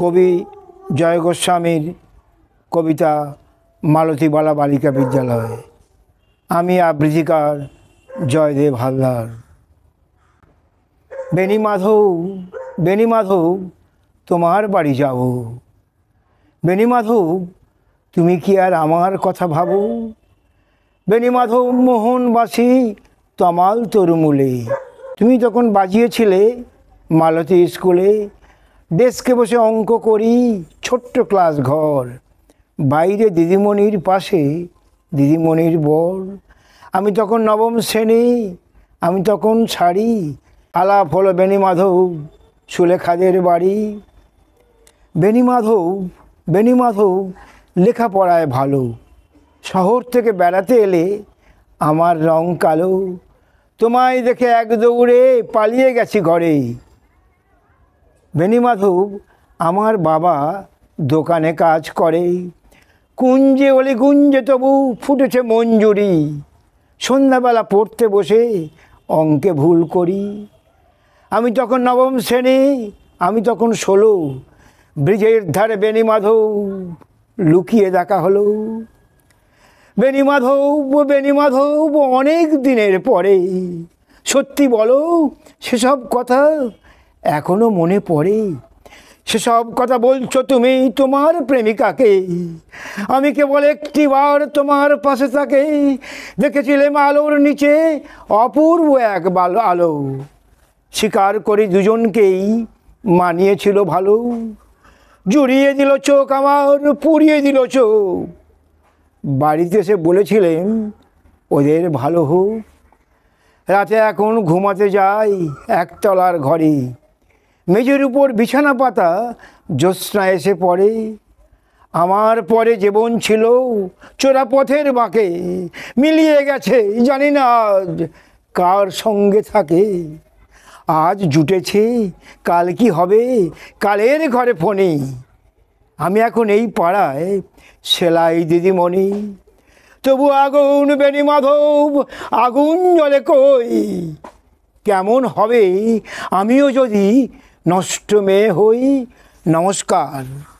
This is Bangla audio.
কবি জয় গোস্বামীর কবিতা মালতীবালা বালিকা বিদ্যালয়। আমি আবৃত্তিকার জয়দেব হালদার। বেণীমাধব বেণীমাধব তোমার বাড়ি যাব। বেণীমাধব তুমি কি আর আমার কথা ভাবো। বেণীমাধব মোহনবাসী তমাল তরুমূলে। তুমি তখন বাজিয়েছিলে মালতী স্কুলে। ডেস্কে বসে অঙ্ক করি, ছোট্ট ক্লাস ঘর। বাইরে দিদিমণির পাশে দিদিমণির বর। আমি তখন নবম শ্রেণী, আমি তখন ছাড়ি। আলাপ হলো বেণীমাধব সুলেখাদের বাড়ি। বেণীমাধব বেণীমাধব লেখাপড়ায় ভালো। শহর থেকে বেড়াতে এলে আমার রং কালো। তোমায় দেখে এক দৌড়ে পালিয়ে গেছি ঘরে। বেণীমাধব আমার বাবা দোকানে কাজ করে। কুঞ্জে অলিকুঞ্জে তবু ফুটেছে মঞ্জুরি। সন্ধ্যাবেলা পড়তে বসে অঙ্কে ভুল করি। আমি তখন নবম শ্রেণী, আমি তখন 16। ব্রিজের ধারে বেণীমাধব লুকিয়ে দেখা হলো। বেণীমাধব অনেক দিনের পরে। সত্যি বলো, সেসব কথা এখনো মনে পড়ে। সেসব কথা বলছো তুমি তোমার প্রেমিকাকে। আমি কেবল একটিবার তোমার পাশে থাকে দেখেছিলাম আলোর নিচে অপূর্ব এক আলো। স্বীকার করি দুজনকেই মানিয়েছিল ভালো। জুড়িয়ে দিল চোখ আমার, পুড়িয়ে দিল চোখ। বাড়িতে এসে বলেছিলেন ওদের ভালো হোক। রাতে এখন ঘুমাতে যাই একতলার ঘরে। মেঝের উপর বিছানা পাতা জ্যোৎস্না এসে পড়ে। আমার পরে জীবন ছিল চোরা পথের বাঁকে। মিলিয়ে গেছে জানি না আজ কার সঙ্গে থাকে। আজ জুটেছে কাল কি হবে কালের ঘরে ফোনে। আমি এখন এই পাড়ায় সেলাই দিদিমণি। তবু আগুন বেণীমাধব আগুন জ্বলে কই। কেমন হবে আমিও যদি নষ্ট মেয়ে হই। নমস্কার।